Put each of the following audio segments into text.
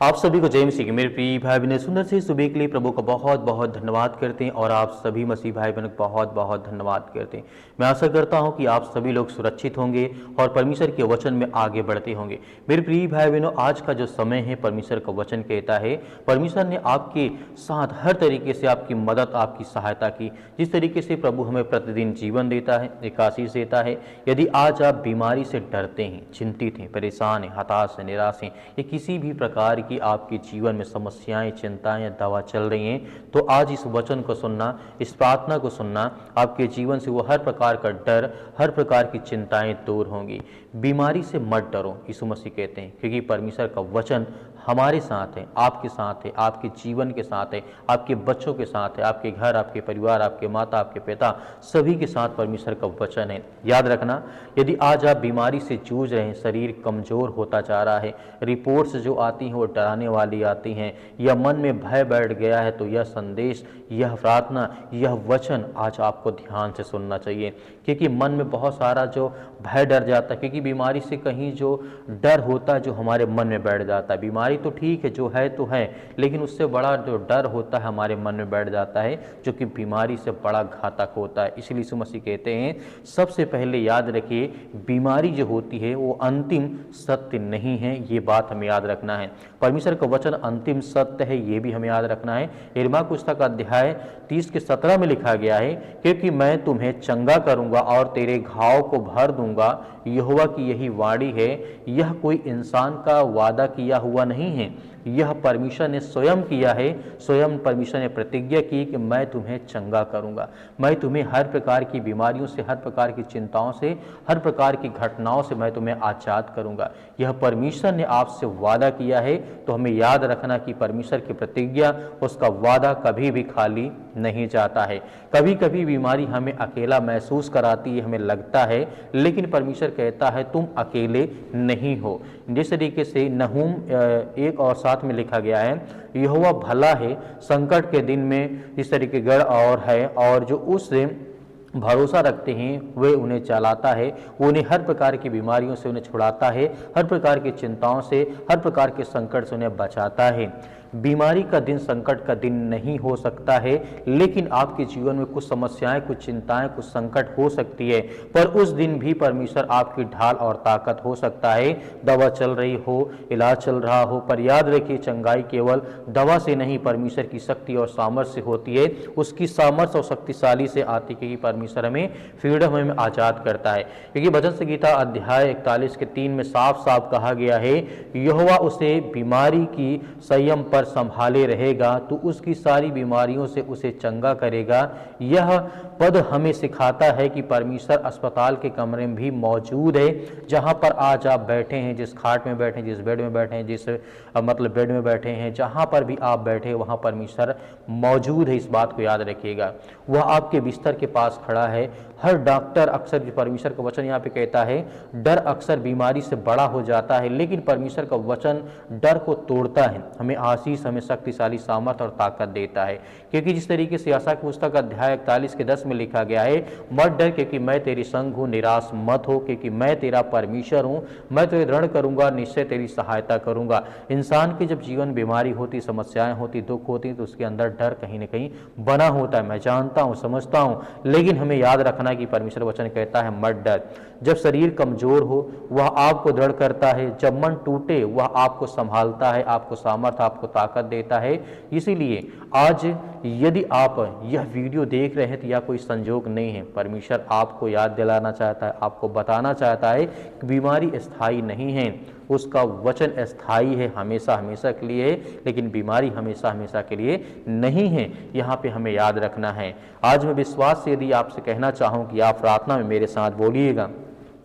आप सभी को जय मसीह की मेरे प्रिय भाई बहन सुंदर से सुबह के लिए प्रभु का बहुत बहुत धन्यवाद करते हैं और आप सभी मसीह भाई बहनों को बहुत बहुत धन्यवाद करते हैं। मैं आशा करता हूं कि आप सभी लोग सुरक्षित होंगे और परमेश्वर के वचन में आगे बढ़ते होंगे। मेरे प्रिय भाई बहनों, आज का जो समय है परमेश्वर का वचन कहता है परमेश्वर ने आपके साथ हर तरीके से आपकी मदद आपकी सहायता की। जिस तरीके से प्रभु हमें प्रतिदिन जीवन देता है, एक आशीष देता है। यदि आज आप बीमारी से डरते हैं, चिंतित हैं, परेशान हैं, हताश हैं, निराश हैं या किसी भी प्रकार कि आपके जीवन में समस्याएं, चिंताएं, दवा चल रही हैं, तो आज इस वचन को सुनना, इस प्रार्थना को सुनना, आपके जीवन से वो हर प्रकार का डर, हर प्रकार की चिंताएं दूर होंगी। बीमारी से मत डरो, यीशु मसीह कहते हैं, क्योंकि परमेश्वर का वचन हमारे साथ है, आपके साथ है, आपके जीवन के साथ है, आपके बच्चों के साथ है, आपके घर, आपके परिवार, आपके माता, आपके पिता, सभी के साथ परमेश्वर का वचन है। याद रखना, यदि आज आप बीमारी से जूझ रहे हैं, शरीर कमजोर होता जा रहा है, रिपोर्ट्स जो आती हैं वो डराने वाली आती हैं, या मन में भय बैठ गया है, तो यह संदेश, यह प्रार्थना, यह वचन आज आपको ध्यान से सुनना चाहिए। क्योंकि मन में बहुत सारा जो भय डर जाता है, क्योंकि बीमारी से कहीं जो डर होता है जो हमारे मन में बैठ जाता है। बीमारी तो ठीक है, जो है तो है, लेकिन उससे बड़ा जो डर होता है हमारे मन में बैठ जाता है, जो कि बीमारी से बड़ा घातक होता है। इसलिए यीशु मसीह कहते हैं सबसे पहले याद रखिए, बीमारी जो होती है वो अंतिम सत्य नहीं है, ये बात हमें याद रखना है। परमेश्वर का वचन अंतिम सत्य है, ये भी हमें याद रखना है। यिर्मयाह पुस्तक अध्याय 30 के 17 में लिखा गया है, क्योंकि मैं तुम्हें चंगा करूंगा और तेरे घाव को भर दूंगा, यहोवा की यही वाणी है। यह कोई इंसान का वादा किया हुआ नहीं है, यह परमेश्वर ने स्वयं किया है। स्वयं परमेश्वर ने प्रतिज्ञा की कि मैं तुम्हें चंगा करूंगा, मैं तुम्हें हर प्रकार की बीमारियों से, हर प्रकार की चिंताओं से, हर प्रकार की घटनाओं से मैं तुम्हें आजाद करूंगा। यह परमेश्वर ने आपसे वादा किया है। तो हमें याद रखना कि परमेश्वर की प्रतिज्ञा, उसका वादा कभी भी खाली नहीं जाता है। कभी कभी बीमारी हमें अकेला महसूस कराती है, हमें लगता है, लेकिन परमेश्वर कहता है तुम अकेले नहीं हो। जिस तरीके से नहूम 1 और 7 में लिखा गया है, यहोवा भला है, संकट के दिन में इस तरीके गढ़ और है, और जो उससे भरोसा रखते हैं वे उन्हें चलाता है, वो उन्हें हर प्रकार की बीमारियों से उन्हें छुड़ाता है, हर प्रकार की चिंताओं से, हर प्रकार के संकट से उन्हें बचाता है। बीमारी का दिन संकट का दिन नहीं हो सकता है, लेकिन आपके जीवन में कुछ समस्याएं, कुछ चिंताएं, कुछ संकट हो सकती है, पर उस दिन भी परमेश्वर आपकी ढाल और ताकत हो सकता है। दवा चल रही हो, इलाज चल रहा हो, पर याद रखिए चंगाई केवल दवा से नहीं, परमेश्वर की शक्ति और सामर्थ्य से होती है। उसकी सामर्थ्य और शक्तिशाली से आती है, क्योंकि परमेश्वर हमें फ्रीडम, हमें आजाद करता है। क्योंकि भजन संहिता अध्याय 41 के 3 में साफ साफ कहा गया है, यहोवा उसे बीमारी की संयम पर संभाले रहेगा, तो उसकी सारी बीमारियों से उसे चंगा करेगा। यह पद हमें सिखाता है कि परमेश्वर अस्पताल के कमरे में भी मौजूद है, जहां पर आज आप बैठे हैं, जिस खाट में बैठे हैं, जिस बेड में बैठे हैं, जिस बेड में बैठे हैं, जहां पर भी आप बैठे हैं वहां परमेश्वर मौजूद है। इस बात को याद रखिएगा, वह आपके बिस्तर के पास खड़ा है। हर डॉक्टर अक्सर, परमेश्वर का वचन यहाँ पे कहता है, डर अक्सर बीमारी से बड़ा हो जाता है, लेकिन परमेश्वर का वचन डर को तोड़ता है, हमें आशीष, हमें शक्तिशाली सामर्थ और ताकत देता है। क्योंकि जिस तरीके से आशा की पुस्तक अध्याय 41 के 10 में लिखा गया है, मत डर क्योंकि मैं तेरी संग हूँ, निराश मत हो क्योंकि मैं तेरा परमेश्वर हूँ, मैं तुझे दृढ़ करूंगा, निश्चय तेरी सहायता करूंगा। इंसान के जब जीवन बीमारी होती, समस्याएं होती, दुख होती, तो उसके अंदर डर कहीं ना कहीं बना होता है। मैं जानता हूँ, समझता हूँ, लेकिन हमें याद रखना कि परमेश्वर वचन कहता है मत डर। जब शरीर कमजोर हो वह आपको दृढ़ करता है, जब मन टूटे वह आपको संभालता है, आपको सामर्थ्य, आपको ताकत देता है। इसीलिए आज यदि आप यह वीडियो देख रहे हैं तो यह कोई संजोग नहीं है, परमेश्वर आपको याद दिलाना चाहता है, आपको बताना चाहता है कि बीमारी स्थायी नहीं है, उसका वचन स्थायी है, हमेशा हमेशा के लिए है, लेकिन बीमारी हमेशा हमेशा के लिए नहीं है। यहाँ पे हमें याद रखना है। आज मैं विश्वास से यदि आपसे कहना चाहूँ कि आप प्रार्थना में मेरे साथ बोलिएगा,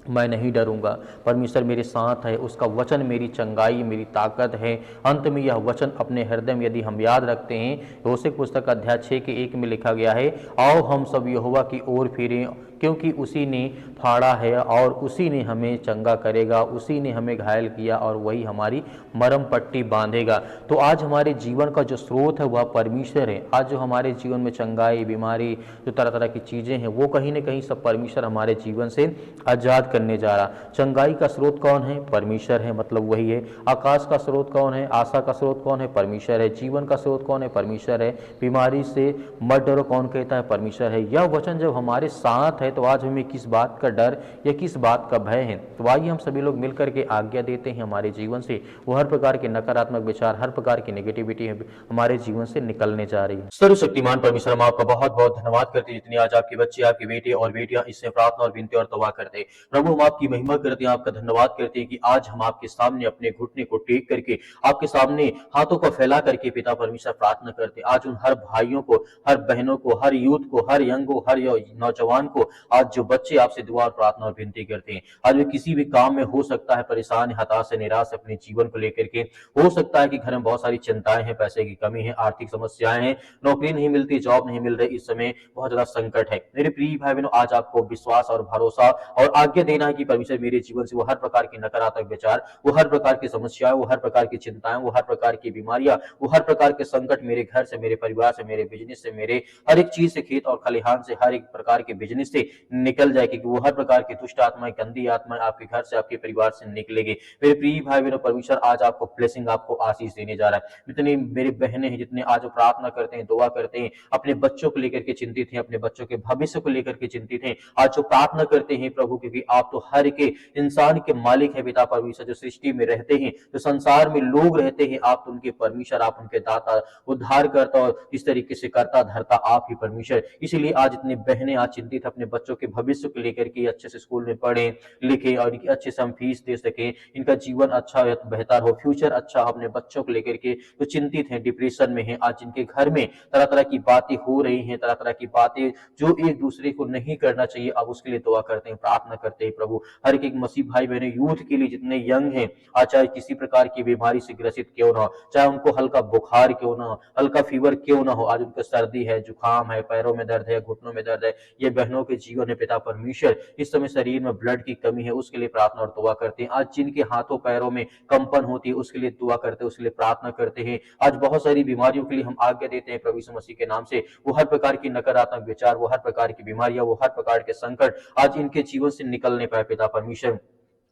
मैं नहीं डरूंगा, परमेश्वर मेरे साथ है, उसका वचन मेरी चंगाई, मेरी ताकत है। अंत में यह वचन अपने हृदय में यदि हम याद रखते हैं, होशे पुस्तक अध्याय 6 के 1 में लिखा गया है, आओ हम सब यहोवा की ओर फिरें क्योंकि उसी ने फाड़ा है और उसी ने हमें चंगा करेगा, उसी ने हमें घायल किया और वही हमारी मरहम पट्टी बांधेगा। तो आज हमारे जीवन का जो स्रोत है वह परमेश्वर है। आज जो हमारे जीवन में चंगाई, बीमारी, जो तरह तरह की चीज़ें हैं वो कहीं ना कहीं सब परमेश्वर हमारे जीवन से आज़ाद करने जा रहा। चंगाई का स्रोत कौन है? परमेश्वर है, मतलब वही है। आकाश का स्रोत कौन है? आशा का स्रोत कौन है? परमेश्वर है। जीवन का स्रोत कौन है? परमेश्वर है। बीमारी से मत डरो कौन कहता है? परमेश्वर है। यह वचन जब हमारे साथ है तो आज हमें किस बात का डर या किस बात का भय है? तो आइए हम सभी लोग मिलकर के आज्ञा देते हैं हमारे जीवन से वो हर प्रकार के नकारात्मक विचार, हर प्रकार की नेगेटिविटी हमारे जीवन से निकलने जा रही है। सर्वशक्तिमान परमेश्वर, हम आपका बहुत बहुत धन्यवाद करते हैं जितने आज आपके बच्चे, आपके बेटे और बेटियां इससे प्रार्थना और विनती और तौबा करते हैं। प्रभु, हम आपकी महिमा करते हैं, आपका धन्यवाद करते हैं कि आज हम आपके सामने अपने घुटने को टेक करके आपके सामने हाथों को फैला करके पिता परमेश्वर प्रार्थना करते हैं। आज उन हर भाइयों को, हर बहनों को, हर यूथ को, हर यंग को, हर नौजवान को, आज जो बच्चे आपसे दुआ और प्रार्थना और विनती करते हैं, आज वे किसी भी काम में हो सकता है परेशान, हताश, निराश अपने जीवन को लेकर के, हो सकता है कि घर में बहुत सारी चिंताएं हैं, पैसे की कमी है, आर्थिक समस्याएं हैं, नौकरी नहीं मिलती, जॉब नहीं मिल रही, इस समय बहुत ज्यादा संकट है। मेरे प्रिय भाई बहनों, आज आपको विश्वास और भरोसा और आज्ञा देना है कि परमेश्वर मेरे जीवन से वो हर प्रकार की नकारात्मक विचार, वो हर प्रकार की समस्याएं, वो हर प्रकार की चिंताएं, वो हर प्रकार की बीमारियां, वो हर प्रकार के संकट मेरे घर से, मेरे परिवार से, मेरे बिजनेस से, मेरे हर एक चीज से, खेत और खलिहान से, हर एक प्रकार के बिजनेस से निकल जाए, क्योंकि वो हर प्रकार की दुष्ट आत्माएं, गंदी आत्माएं आपके घर से, आपके परिवार से निकलेगी। मेरे प्रिय भाई बहनों, परमेश्वर आज आपको ब्लेसिंग, आपको आशीष देने जा रहा है। जितनी मेरी बहनें हैं, जितने आज प्रार्थना करते हैं, दुआ करते हैं, अपने बच्चों को लेकर के चिंतित हैं, अपने बच्चों के भविष्य को लेकर के चिंतित हैं, आज जो प्रार्थना करते हैं प्रभु, क्योंकि आप तो हर के इंसान के मालिक है पिता परमेश्वर, जो सृष्टि में रहते हैं, जो संसार में लोग रहते हैं, आप तो उनके परमेश्वर, आप उनके दाता, उद्धार करता और इस तरीके से करता धरता आप ही परमेश्वर। इसीलिए आज इतनी बहनें आज चिंतित अपने बच्चों के भविष्य को लेकर के, अच्छे से स्कूल में पढ़े लिखे और अच्छे से हम फीस दे सके, इनका जीवन अच्छा बेहतर हो, फ्यूचर अच्छा हो, अपने बच्चों को लेकर के जो चिंतित हैं, डिप्रेशन में हैं, आज जिनके घर में तरह तरह की बातें हो रही हैं, तरह तरह की बातें जो एक दूसरे को नहीं करना चाहिए, अब उसके लिए दुआ करते हैं, प्रार्थना करते हैं प्रभु। हर एक मसीह भाई बहने, यूथ के लिए जितने यंग हैं, आज चाहे किसी प्रकार की बीमारी से ग्रसित क्यों ना हो, चाहे उनको हल्का बुखार क्यों ना हो, हल्का फीवर क्यों ना हो, आज उनको सर्दी है, जुकाम है, पैरों में दर्द है, घुटनों में दर्द है, ये बहनों के जीवन में पिता परमेश्वर इस समय शरीर में ब्लड की कमी है, उसके लिए प्रार्थना और दुआ करते हैं। आज जिनके हाथों पैरों में कंपन होती है, उसके लिए दुआ करते हैं, उसके लिए प्रार्थना करते हैं। आज बहुत सारी बीमारियों के लिए हम आज्ञा देते हैं प्रभु यीशु मसीह के नाम से, वो हर प्रकार की नकारात्मक विचार, वो हर प्रकार की बीमारियां, वो हर प्रकार के संकट आज इनके जीवन से निकलने पाए पिता परमेश्वर।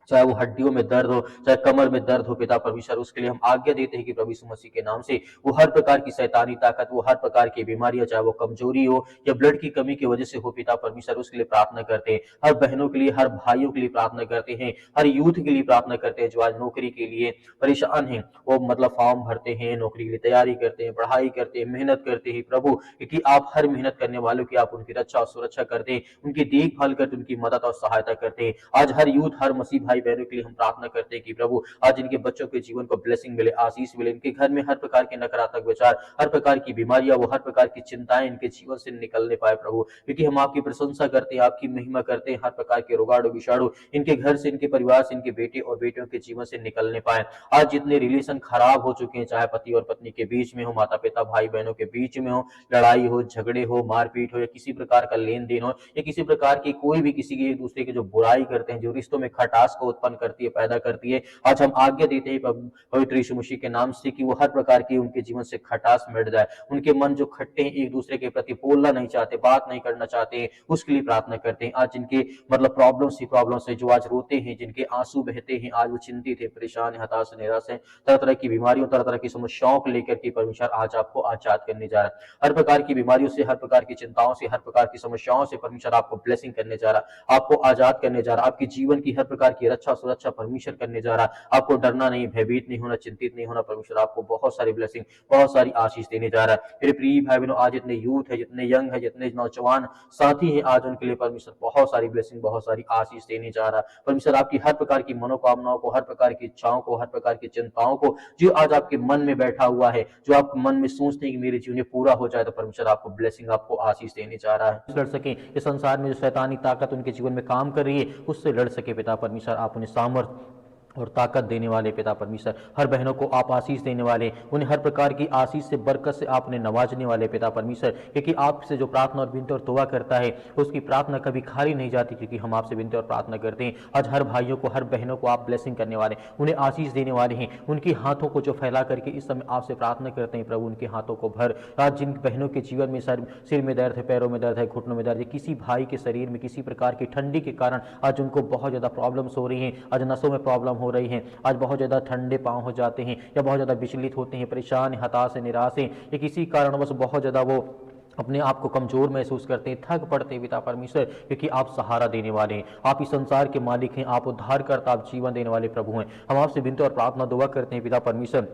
चाहे वो हड्डियों में दर्द हो, चाहे कमर में दर्द हो पिता परमेश्वर, उसके लिए हम आज्ञा देते हैं कि प्रभु यीशु मसीह के नाम से वो हर प्रकार की शैतानी ताकत, वो हर प्रकार की बीमारियां, चाहे वो कमजोरी हो या ब्लड की कमी की वजह से हो पिता परमेश्वर, उसके लिए प्रार्थना करते हैं। हर बहनों के लिए, हर भाइयों के लिए प्रार्थना करते हैं, हर यूथ के लिए प्रार्थना करते हैं जो आज नौकरी के लिए परेशान है, वो मतलब फॉर्म भरते हैं, नौकरी के लिए तैयारी करते हैं, पढ़ाई करते हैं, मेहनत करते हैं प्रभु, क्योंकि आप हर मेहनत करने वालों की आप उनकी रक्षा और सुरक्षा करते हैं, उनकी देखभाल करते, उनकी मदद और सहायता करते हैं। आज हर यूथ, हर मसीह भाई बहनों के लिए हम प्रार्थना करते हैं कि प्रभु आज इनके बच्चों के जीवन को ब्लेसिंग मिले, आशीष मिले, इनके घर में हर प्रकार के नकारात्मक विचार, हर प्रकार की बीमारियां, वो हर प्रकार की चिंताएं इनके जीवन से निकलने पाए प्रभु, क्योंकि हम आपकी प्रशंसा करते हैं, आपकी महिमा करते हैं, हर प्रकार के रोगाणु विषाणु इनके घर से, इनके परिवार से, इनके बेटे और बेटियों के जीवन से निकलने पाए। आज जितने रिलेशन खराब हो चुके हैं, चाहे पति और पत्नी के बीच में हो, माता पिता भाई बहनों के बीच में हो, लड़ाई हो, झगड़े हो, मारपीट हो, या किसी प्रकार का लेन देन हो, या किसी प्रकार की कोई भी किसी की एक दूसरे की जो बुराई करते हैं, जो रिश्तों में खटास को उत्पन्न करती है, पैदा करती है, आज हम आज्ञा देते हैं पवित्र यीशु मसीह के नाम से कि वो हर प्रकार की उनके जीवन से खटास मिट जाए, उनके मन जो खट्टे हैं, एक दूसरे के प्रति बोलना नहीं चाहते, बात नहीं करना चाहते हैं, उसके लिए प्रार्थना करते हैं। आज जिनके मतलब प्रॉब्लम से जो आज रोते हैं, जिनके आंसू बहते हैं, आज वो चिंतित है, परेशान है, हताश, निराश है, तरह तरह की बीमारियों, तरह तरह की समस्याओं को लेकर के परमेश्वर आज आपको आजाद करने जा रहा है। हर प्रकार की बीमारियों से, हर प्रकार की चिंताओं से, हर प्रकार की समस्याओं से परमेश्वर आपको ब्लेसिंग करने जा रहा है, आपको आजाद करने जा रहा है, आपके जीवन की हर प्रकार की रक्षा सुरक्षा परमेश्वर करने जा रहा है। आपको डरना नहीं, भयभीत नहीं होना, चिंतित नहीं होना, परमेश्वर आपको बहुत सारी ब्लेसिंग, बहुत सारी आशीष देने जा रहा है। मेरे प्रिय भाई बहनों, आज जितने यूथ है, जितने यंग है, जितने नौजवान साथी हैं, आज उनके लिए परमेश्वर बहुत सारी ब्लेसिंग, बहुत सारी आशीष देने जा रहा है। परमेश्वर आपकी हर प्रकार की मनोकामनाओं को, हर प्रकार की इच्छाओं को, हर प्रकार की चिंताओं को, जो आज आपके मन में बैठा हुआ है, जो आप मन में सोचते हैं कि मेरे जीवन में पूरा हो जाए, तो परमेश्वर आपको ब्लेसिंग, आपको आशीष देने जा रहा है। लड़ सके इस संसार में जो शैतानी ताकत उनके जीवन में काम कर रही है, उससे लड़ सके पिता परमेश्वर, आप उन्हें सामर्थ और ताकत देने वाले पिता परमेश्वर, हर बहनों को आप आशीष देने वाले, उन्हें हर प्रकार की आशीष से बरकत से आपने नवाजने वाले पिता परमेश्वर, क्योंकि आपसे जो प्रार्थना और विनती और दुआ करता है उसकी प्रार्थना कभी खाली नहीं जाती, क्योंकि हम आपसे विनती और प्रार्थना करते हैं। आज हर भाइयों को, हर बहनों को आप ब्लेसिंग करने वाले, उन्हें आशीष देने वाले हैं। उनके हाथों को जो फैला करके इस समय आपसे प्रार्थना करते हैं प्रभु, उनके हाथों को भर। आज जिन बहनों के जीवन में सिर में दर्द है, पैरों में दर्द है, घुटनों में दर्द है, किसी भाई के शरीर में किसी प्रकार की ठंडी के कारण आज उनको बहुत ज़्यादा प्रॉब्लम्स हो रही हैं, आज नसों में प्रॉब्लम हो रही है, आज बहुत ज़्यादा ठंडे पाँव हो जाते हैं या बहुत ज़्यादा विचलित होते हैं, परेशान, हताश, निराश हैं, या किसी कारणवश बहुत ज़्यादा वो अपने आप को कमजोर महसूस करते हैं, थक पड़ते हैं पिता परमेश्वर, क्योंकि आप सहारा देने वाले हैं, आप इस संसार के मालिक हैं, आप उद्धारकर्ता, आप जीवन देने वाले प्रभु हैं। हम आपसे विनती और प्रार्थना दुआ करते हैं पिता परमेश्वर,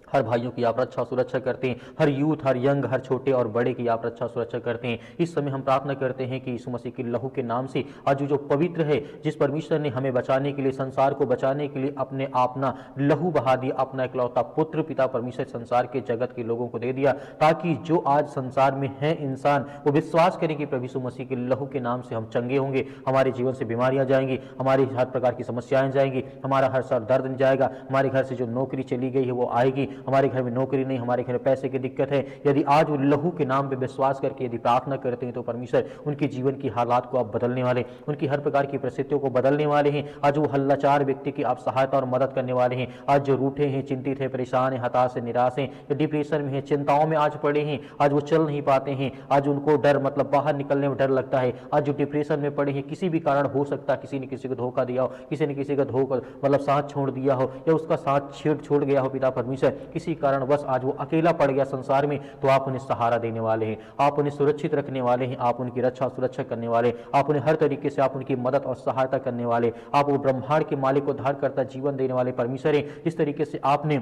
हर भाइयों की आप रक्षा सुरक्षा करते हैं, हर यूथ, हर यंग, हर छोटे और बड़े की आप रक्षा सुरक्षा करते हैं। इस समय हम प्रार्थना करते हैं कि यीशु मसीह के लहू के नाम से आज जो पवित्र है, जिस परमेश्वर ने हमें बचाने के लिए, संसार को बचाने के लिए अपने अपना लहू बहा दिया, अपना इकलौता पुत्र पिता परमेश्वर संसार के जगत के लोगों को दे दिया, ताकि जो आज संसार में है इंसान वो विश्वास करें कि प्रभु यीशु मसीह के लहू के नाम से हम चंगे होंगे, हमारे जीवन से बीमारियां जाएंगी, हमारी हर प्रकार की समस्याएं जाएंगी, हमारा हर सर दर्द जाएगा, हमारे घर से जो नौकरी चली गई है वो आएगी, हमारे घर में नौकरी नहीं, हमारे घर में पैसे की दिक्कत है। यदि आज वो लहू के नाम पे विश्वास करके यदि प्रार्थना करते हैं तो परमेश्वर उनके जीवन की हालात को आप बदलने वाले, उनकी हर प्रकार की परिस्थितियों को बदलने वाले हैं। आज वो हल्लाचार व्यक्ति की आप सहायता और मदद करने वाले हैं। आज जो रूठे हैं, चिंतित है, परेशान है, हताश है, निराश है, या डिप्रेशन में है, चिंताओं में आज पड़े हैं, आज वो चल नहीं पाते हैं, आज उनको डर मतलब बाहर निकलने में डर लगता है, आज जो डिप्रेशन में पड़े हैं, किसी भी कारण हो सकता है, किसी ने किसी को धोखा दिया हो, किसी ने किसी का धोखा मतलब साथ छोड़ दिया हो, या उसका साथ छोड़ गया हो पिता परमेश्वर, किसी कारण बस आज वो अकेला पड़ गया संसार में, तो आप उन्हें सहारा देने वाले हैं, आप उन्हें सुरक्षित रखने वाले हैं, आप उनकी रक्षा सुरक्षा करने वाले, आप उन्हें हर तरीके से आप उनकी मदद और सहायता करने वाले, आप वो ब्रह्मांड के मालिक, उद्धारकर्ता, जीवन देने वाले परमेश्वर हैं। जिस तरीके से आपने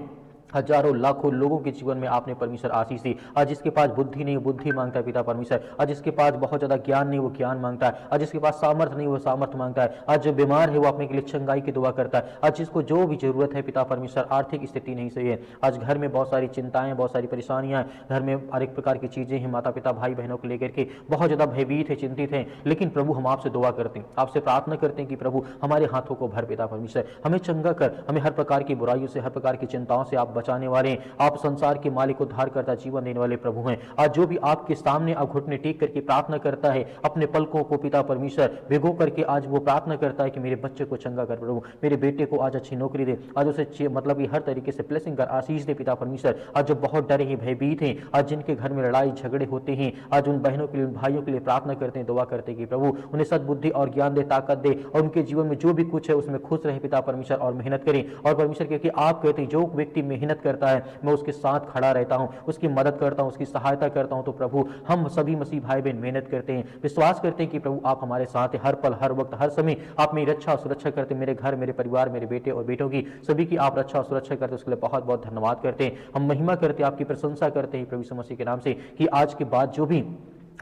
हजारों लाखों लोगों के जीवन में आपने परमेश्वर आशीष दी, आज जिसके पास बुद्धि नहीं वो बुद्धि मांगता है पिता परमेश्वर, आज जिसके पास बहुत ज्यादा ज्ञान नहीं वो ज्ञान मांगता है, आज जिसके पास सामर्थ्य नहीं वो सामर्थ्य मांगता है, आज जो बीमार है वो अपने के लिए चंगाई की दुआ करता है, आज जिसको जो भी जरूरत है पिता परमेश्वर, आर्थिक स्थिति नहीं सही है, आज घर में बहुत सारी चिंताएं, बहुत सारी परेशानियां, घर में हर एक प्रकार की चीजें हैं, माता पिता भाई बहनों को लेकर के बहुत ज्यादा भयभीत है, चिंतित है, लेकिन प्रभु हम आपसे दुआ करते हैं, आपसे प्रार्थना करते हैं कि प्रभु हमारे हाथों को भर पिता परमेश्वर, हमें चंगा कर, हमें हर प्रकार की बुराइयों से, हर प्रकार की चिंताओं से आप बचाने वाले हैं। आप संसार के मालिक, उद्धार करता, जीवन देने वाले प्रभु हैं। आज जो भी आपके सामने अब घुटने टेक करके प्रार्थना करता है, अपने पलकों को पिता परमेश्वर भिगो करके आज वो प्रार्थना करता है कि मेरे बच्चे को चंगा कर प्रभु, मेरे बेटे को आज अच्छी नौकरी दे, आज उसे मतलब कि हर तरीके से ब्लेसिंग कर, आशीष दे पिता परमेश्वर। आज जो बहुत डरे हैं, भयभीत हैं, आज जिनके घर में लड़ाई झगड़े होते हैं, आज उन बहनों के लिए, उन भाइयों के लिए प्रार्थना करते हैं, दुआ करते हैं कि प्रभु उन्हें सद्बुद्धि और ज्ञान दे, ताकत दे, और उनके जीवन में जो भी कुछ है उसमें खुश रहे पिता परमेश्वर, और मेहनत करें। और परमेश्वर क्योंकि आप कहते हैं जो व्यक्ति मेहनत करता है मैं उसके साथ खड़ा रहता हूं, उसकी मदद करता हूं, उसकी सहायता करता हूं। तो प्रभु हम सभी मसीह भाई बहन मेहनत करते हैं, विश्वास करते हैं कि प्रभु आप हमारे साथ हैं, हर पल, हर वक्त, हर समय आप मेरी रक्षा और सुरक्षा करते हैं, मेरे घर, मेरे परिवार, मेरे बेटे और बेटों की सभी की आप रक्षा और सुरक्षा करते हैं, उसके लिए बहुत बहुत धन्यवाद करते हैं। हम महिमा करते हैं, आपकी प्रशंसा करते हैं प्रभु यीशु मसीह के नाम से, कि आज के बाद जो भी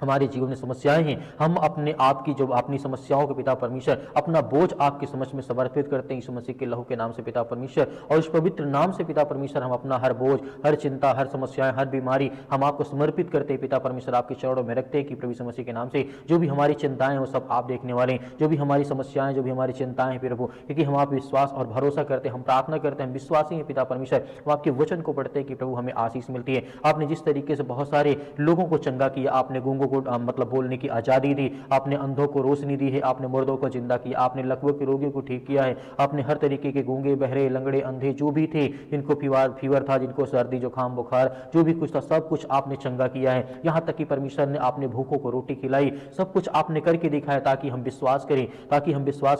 हमारे जीवन में समस्याएं हैं, हम अपने आप की जो अपनी समस्याओं के पिता परमेश्वर अपना बोझ आपकी समझ में समर्पित करते हैं यीशु मसीह के लहू के नाम से पिता परमेश्वर, और इस पवित्र नाम से पिता परमेश्वर हम अपना हर बोझ, हर चिंता, हर समस्याएं, हर बीमारी हम आपको समर्पित करते हैं पिता परमेश्वर, आपके चरणों में रखते हैं कि प्रभु यीशु मसीह के नाम से जो भी हमारी चिंताएं हैं वो सब आप देखने वाले हैं, जो भी हमारी समस्याएं, जो भी हमारी चिंताएं हैं प्रभु, क्योंकि हम आप विश्वास और भरोसा करते हैं, हम प्रार्थना करते हैं, हम विश्वासी हैं पिता परमेश्वर, हम आपके वचन को पढ़ते हैं कि प्रभु हमें आशीष मिलती है। आपने जिस तरीके से बहुत सारे लोगों को चंगा किया, आपने गूंगों को मतलब बोलने की आजादी दी, आपने अंधों को रोशनी दी है, आपने मुर्दों को जिंदा किया, आपने लकवे के रोगियों को ठीक किया है, आपने हर तरीके के गूंगे, बहरे, लंगड़े, अंधे जो भी थे, जिनको फीवर था, जिनको सर्दी, जुकाम, बुखार जो भी कुछ था, सब कुछ आपने चंगा किया है। यहाँ तक कि परमेश्वर ने आपने भूखों को रोटी खिलाई, सब कुछ आपने करके दिखाया, ताकि हम विश्वास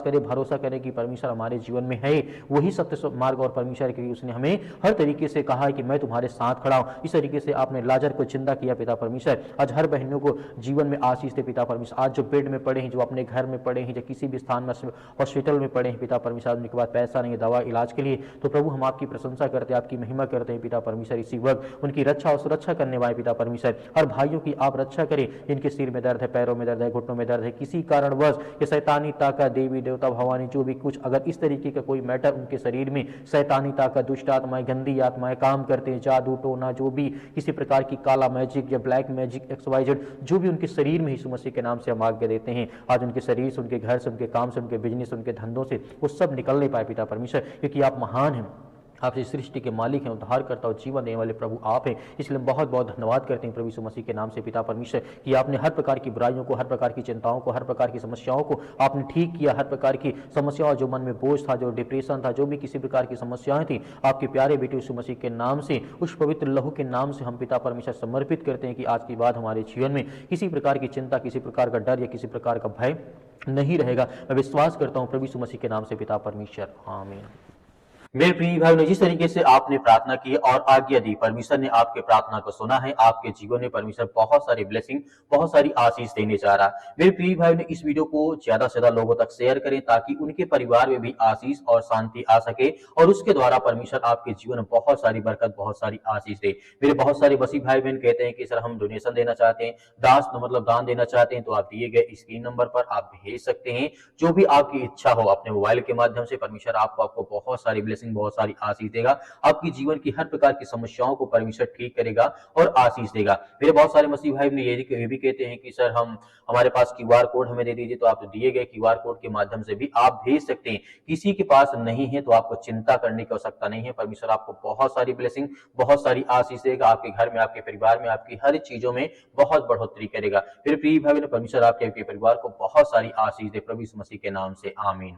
करें, भरोसा करें कि परमेश्वर हमारे जीवन में है, वही सत्य मार्ग और परमेश्वर के, उसने हमें हर तरीके से कहा है कि मैं तुम्हारे साथ खड़ा हूं। इस तरीके से आपने लाजर को जिंदा किया पिता परमेश्वर। आज हर बहनों को जीवन में आशीष दे पिता परमेश्वर। आज जो बेड में पड़े हैं, जो अपने घर में पड़े हैं, जो किसी भी स्थान में हॉस्पिटल में पड़े हैं पिता परमेश्वर, उनके पास पैसा नहीं है दवा इलाज के लिए, तो प्रभु हम आपकी प्रशंसा करते हैं, आपकी महिमा करते हैं पिता परमेश्वर। इसी वक्त उनकी रक्षा और सुरक्षा करने वाले पिता परमेश्वर, हर भाइयों की आप रक्षा करें, जिनके सिर में दर्द है, पैरों में दर्द है, घुटनों में दर्द है, किसी कारणवश ये शैतानी ताकत, देवी देवता, भवानी जो भी कुछ अगर इस तरीके का कोई मैटर उनके शरीर में, शैतानी ताकत, दुष्ट आत्माएं, गंदी आत्माएं काम करते हैं, जादू टोना, जो भी किसी प्रकार की काला मैजिक या ब्लैक मैजिक XYZ जो भी उनके शरीर में यीशु मसीह के नाम से हम आज्ञा देते हैं, आज उनके शरीर से, उनके घर से, उनके काम से, उनके बिजनेस, उनके धंधों से वो सब निकल नहीं पाए पिता परमेश्वर, क्योंकि आप महान हैं, आप इस सृष्टि के मालिक हैं, उद्धार करता और जीवन देने वाले प्रभु आप हैं। इसलिए हम बहुत बहुत धन्यवाद करते हैं प्रभु यीशु मसीह के नाम से पिता परमेश्वर कि आपने हर प्रकार की बुराइयों को, हर प्रकार की चिंताओं को, हर प्रकार की समस्याओं को आपने ठीक किया। हर प्रकार की समस्याओं, जो मन में बोझ था, जो डिप्रेशन था, जो भी किसी प्रकार की समस्याएं थी, आपके प्यारे बेटे यीशु मसीह के नाम से, उस पवित्र लहू के नाम से हम पिता परमेश्वर समर्पित करते हैं कि आज के बाद हमारे जीवन में किसी प्रकार की चिंता, किसी प्रकार का डर या किसी प्रकार का भय नहीं रहेगा। मैं विश्वास करता हूँ प्रभु यीशु मसीह के नाम से पिता परमेश्वर, आमीन। मेरे प्रिय भाई ने जिस तरीके से आपने प्रार्थना की और आज्ञा दी, परमेश्वर ने आपके प्रार्थना को सुना है। आपके जीवन में परमेश्वर बहुत सारी ब्लेसिंग, बहुत सारी आशीष देने जा रहा है। मेरे प्रिय भाई ने इस वीडियो को ज्यादा से ज्यादा लोगों तक शेयर करें ताकि उनके परिवार में भी आशीष और शांति आ सके और उसके द्वारा परमेश्वर आपके जीवन में बहुत सारी बरकत, बहुत सारी आशीष दे। मेरे बहुत सारे मसीह भाई बहन कहते हैं कि सर हम डोनेशन देना चाहते हैं, दास मतलब दान देना चाहते हैं, तो आप दिए गए स्क्रीन नंबर पर आप भेज सकते हैं। जो भी आपकी इच्छा हो अपने मोबाइल के माध्यम से, परमेश्वर आपको बहुत सारी ब्लेसिंग, बहुत सारी आशीष देगा। आपकी जीवन की हर प्रकार की समस्याओं को परमेश्वर ठीक करेगा और आशीष देगा। मेरे बहुत सारे मसीह भाई ने ये भी कहते हैं कि सर हमारे पास क्यूआर कोड हमें दे दीजिए, तो आप दिए गए क्यूआर कोड के माध्यम से भी आप भेज सकते हैं। किसी के पास नहीं है तो आपको चिंता करने की आवश्यकता नहीं है। परमेश्वर आपको बहुत सारी ब्लेसिंग, बहुत सारी आशीष देगा। आपके घर में, आपके परिवार में, आपकी हर चीजों में बहुत बढ़ोतरी करेगा। फिर प्रिय भाई ने परमेश्वर आपके परिवार को बहुत सारी आशीष दे प्रभु यीशु मसीह के नाम से, आमीन।